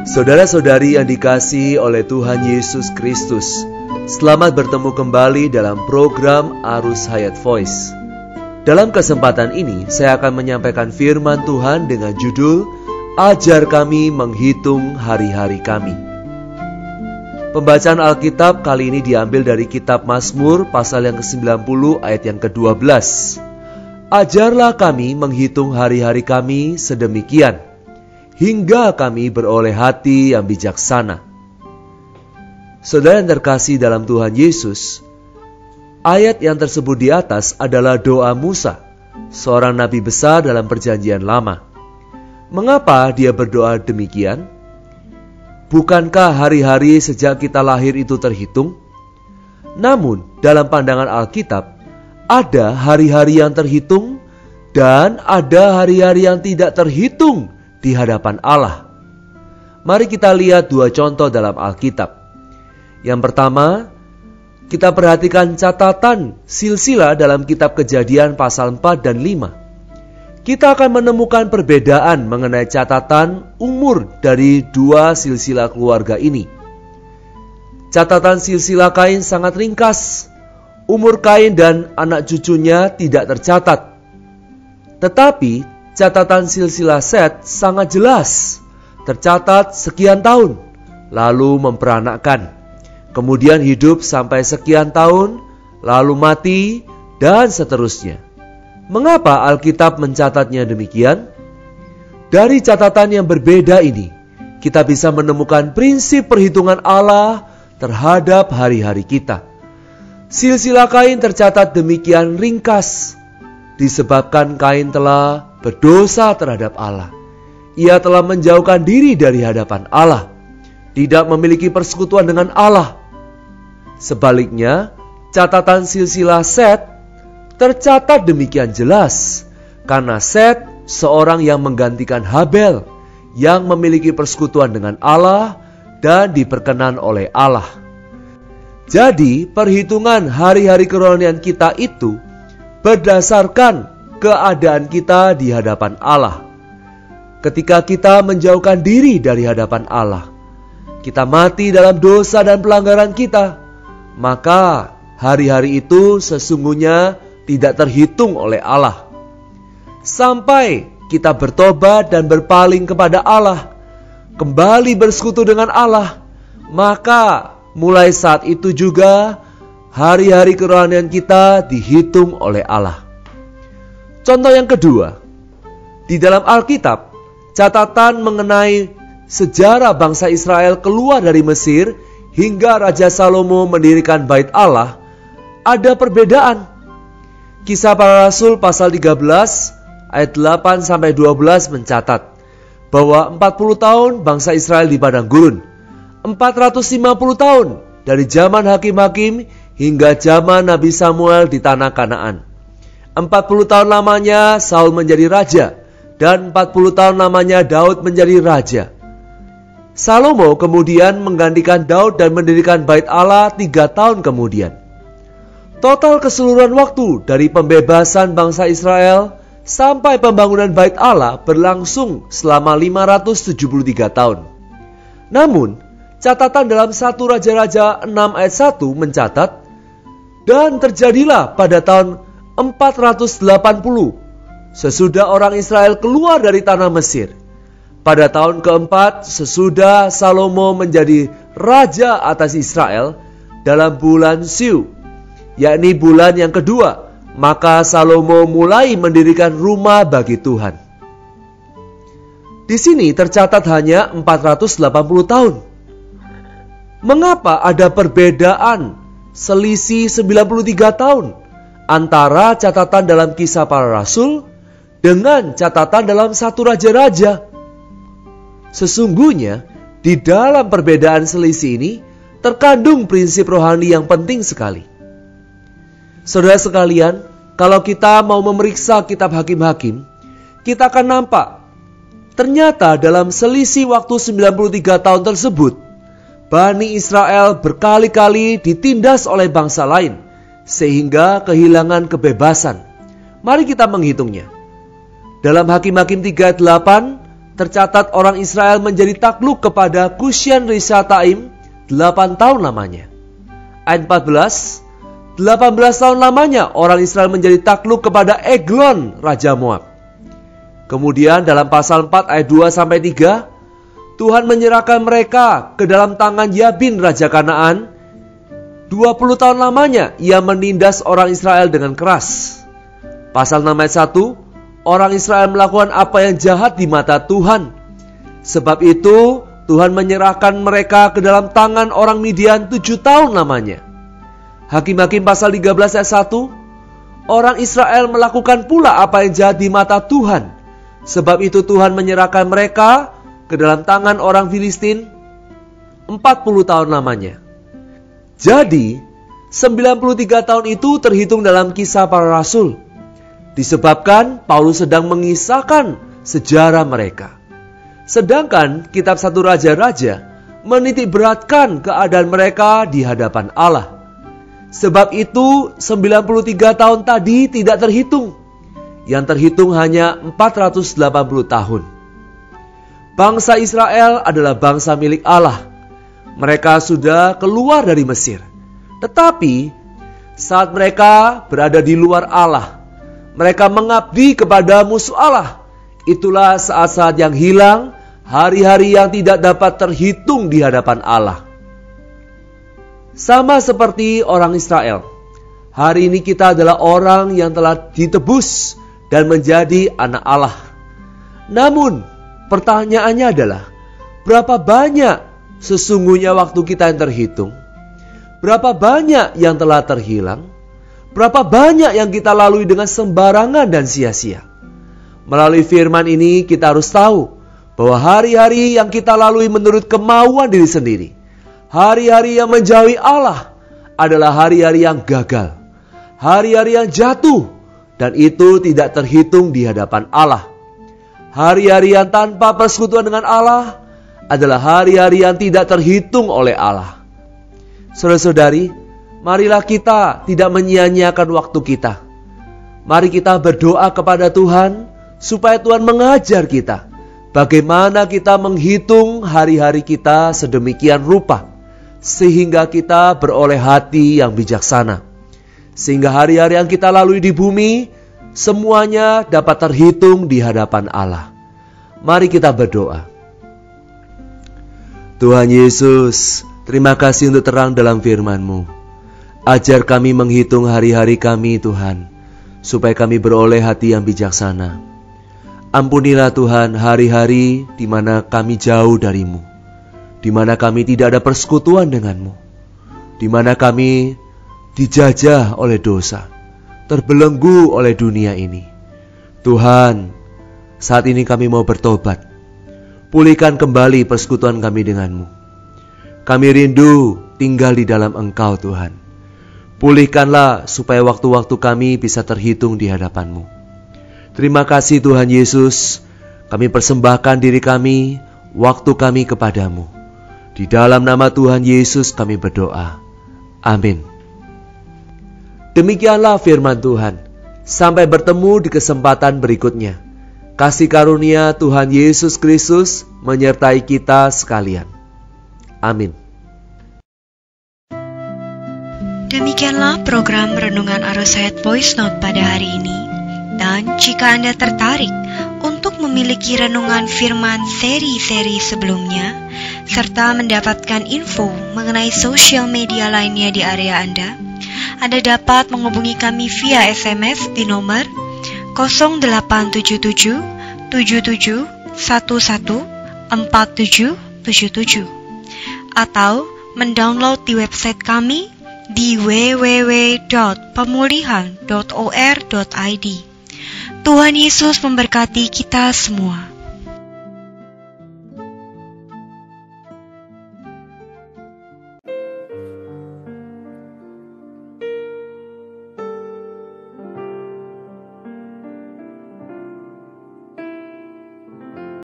Saudara-saudari yang dikasihi oleh Tuhan Yesus Kristus, selamat bertemu kembali dalam program Arus Hayat Voice. Dalam kesempatan ini, saya akan menyampaikan firman Tuhan dengan judul Ajar Kami Menghitung Hari-Hari Kami. Pembacaan Alkitab kali ini diambil dari kitab Mazmur pasal yang ke-90 ayat yang ke-12. Ajarlah kami menghitung hari-hari kami sedemikian, hingga kami beroleh hati yang bijaksana. Saudara yang terkasih dalam Tuhan Yesus, ayat yang tersebut di atas adalah doa Musa, seorang nabi besar dalam perjanjian lama. Mengapa dia berdoa demikian? Bukankah hari-hari sejak kita lahir itu terhitung? Namun dalam pandangan Alkitab, ada hari-hari yang terhitung dan ada hari-hari yang tidak terhitung di hadapan Allah. Mari kita lihat dua contoh dalam Alkitab. Yang pertama, kita perhatikan catatan silsilah dalam kitab Kejadian pasal 4 dan 5. Kita akan menemukan perbedaan mengenai catatan umur dari dua silsilah keluarga ini. Catatan silsilah Kain sangat ringkas. Umur Kain dan anak cucunya tidak tercatat. Tetapi catatan silsilah Set sangat jelas. Tercatat sekian tahun, lalu memperanakkan. Kemudian hidup sampai sekian tahun, lalu mati, dan seterusnya. Mengapa Alkitab mencatatnya demikian? Dari catatan yang berbeda ini, kita bisa menemukan prinsip perhitungan Allah terhadap hari-hari kita. Silsilah Kain tercatat demikian ringkas, disebabkan Kain telah berdosa terhadap Allah. Ia telah menjauhkan diri dari hadapan Allah, tidak memiliki persekutuan dengan Allah. Sebaliknya, catatan silsilah Set tercatat demikian jelas, karena Set seorang yang menggantikan Habel, yang memiliki persekutuan dengan Allah dan diperkenan oleh Allah. Jadi, perhitungan hari-hari kerohanian kita itu berdasarkan keadaan kita di hadapan Allah. Ketika kita menjauhkan diri dari hadapan Allah, kita mati dalam dosa dan pelanggaran kita, maka hari-hari itu sesungguhnya tidak terhitung oleh Allah. Sampai kita bertobat dan berpaling kepada Allah, kembali bersekutu dengan Allah, maka mulai saat itu juga hari-hari kerohanian kita dihitung oleh Allah. Contoh yang kedua, di dalam Alkitab, catatan mengenai sejarah bangsa Israel keluar dari Mesir hingga Raja Salomo mendirikan Bait Allah, ada perbedaan. Kisah Para Rasul pasal 13 ayat 8-12 mencatat bahwa 40 tahun bangsa Israel di padang gurun, 450 tahun dari zaman hakim-hakim hingga zaman Nabi Samuel di tanah Kanaan. 40 tahun lamanya Saul menjadi raja, dan 40 tahun lamanya Daud menjadi raja. Salomo kemudian menggantikan Daud dan mendirikan Bait Allah 3 tahun kemudian. Total keseluruhan waktu dari pembebasan bangsa Israel sampai pembangunan Bait Allah berlangsung selama 573 tahun. Namun, catatan dalam 1 Raja-Raja 6 ayat 1 mencatat, dan terjadilah pada tahun 480 sesudah orang Israel keluar dari tanah Mesir. Pada tahun keempat sesudah Salomo menjadi raja atas Israel dalam bulan Siu, yakni bulan yang kedua, maka Salomo mulai mendirikan rumah bagi Tuhan. Di sini tercatat hanya 480 tahun. Mengapa ada perbedaan selisih 93 tahun antara catatan dalam Kisah Para Rasul dengan catatan dalam 1 Raja-Raja? Sesungguhnya di dalam perbedaan selisih ini terkandung prinsip rohani yang penting sekali. Saudara sekalian, kalau kita mau memeriksa kitab Hakim-Hakim, kita akan nampak ternyata dalam selisih waktu 93 tahun tersebut, Bani Israel berkali-kali ditindas oleh bangsa lain sehingga kehilangan kebebasan. Mari kita menghitungnya. Dalam Hakim-Hakim 3 ayat 8, tercatat orang Israel menjadi takluk kepada Kusyan Risataim 8 tahun lamanya. Ayat 14, 18 tahun lamanya orang Israel menjadi takluk kepada Eglon, Raja Moab. Kemudian dalam pasal 4 ayat 2-3, Tuhan menyerahkan mereka ke dalam tangan Yabin, Raja Kanaan. 20 tahun lamanya ia menindas orang Israel dengan keras. Pasal 6 ayat 1, orang Israel melakukan apa yang jahat di mata Tuhan. Sebab itu Tuhan menyerahkan mereka ke dalam tangan orang Midian 7 tahun lamanya. Hakim-Hakim pasal 13 ayat 1, orang Israel melakukan pula apa yang jahat di mata Tuhan. Sebab itu Tuhan menyerahkan mereka ke dalam tangan orang Filistin 40 tahun lamanya. Jadi 93 tahun itu terhitung dalam Kisah Para Rasul, disebabkan Paulus sedang mengisahkan sejarah mereka. Sedangkan kitab 1 Raja-Raja menitik beratkan keadaan mereka di hadapan Allah. Sebab itu 93 tahun tadi tidak terhitung. Yang terhitung hanya 480 tahun. Bangsa Israel adalah bangsa milik Allah. Mereka sudah keluar dari Mesir. Tetapi saat mereka berada di luar Allah, mereka mengabdi kepada musuh Allah. Itulah saat-saat yang hilang, hari-hari yang tidak dapat terhitung di hadapan Allah. Sama seperti orang Israel, hari ini kita adalah orang yang telah ditebus dan menjadi anak Allah. Namun, pertanyaannya adalah, berapa banyak sesungguhnya waktu kita yang terhitung? Berapa banyak yang telah terhilang? Berapa banyak yang kita lalui dengan sembarangan dan sia-sia? Melalui firman ini kita harus tahu bahwa hari-hari yang kita lalui menurut kemauan diri sendiri, hari-hari yang menjauhi Allah adalah hari-hari yang gagal, hari-hari yang jatuh, dan itu tidak terhitung di hadapan Allah. Hari-hari yang tanpa persekutuan dengan Allah adalah hari-hari yang tidak terhitung oleh Allah. Saudara-saudari, marilah kita tidak menyia-nyiakan waktu kita. Mari kita berdoa kepada Tuhan supaya Tuhan mengajar kita bagaimana kita menghitung hari-hari kita sedemikian rupa, sehingga kita beroleh hati yang bijaksana, sehingga hari-hari yang kita lalui di bumi semuanya dapat terhitung di hadapan Allah. Mari kita berdoa. Tuhan Yesus, terima kasih untuk terang dalam firman-Mu. Ajar kami menghitung hari-hari kami, Tuhan, supaya kami beroleh hati yang bijaksana. Ampunilah Tuhan hari-hari di mana kami jauh dari-Mu, di mana kami tidak ada persekutuan dengan-Mu, di mana kami dijajah oleh dosa, terbelenggu oleh dunia ini. Tuhan, saat ini kami mau bertobat. Pulihkan kembali persekutuan kami dengan-Mu. Kami rindu tinggal di dalam Engkau, Tuhan. Pulihkanlah supaya waktu-waktu kami bisa terhitung di hadapan-Mu. Terima kasih Tuhan Yesus. Kami persembahkan diri kami, waktu kami kepadamu. Di dalam nama Tuhan Yesus kami berdoa. Amin. Demikianlah firman Tuhan. Sampai bertemu di kesempatan berikutnya. Kasih karunia Tuhan Yesus Kristus menyertai kita sekalian. Amin. Demikianlah program Renungan Arus Hayat Voice Note pada hari ini. Dan jika Anda tertarik untuk memiliki renungan firman seri-seri sebelumnya, serta mendapatkan info mengenai sosial media lainnya di area Anda dapat menghubungi kami via SMS di nomor 0877 77 11 4777 atau mendownload di website kami di www.pemulihan.or.id. Tuhan Yesus memberkati kita semua.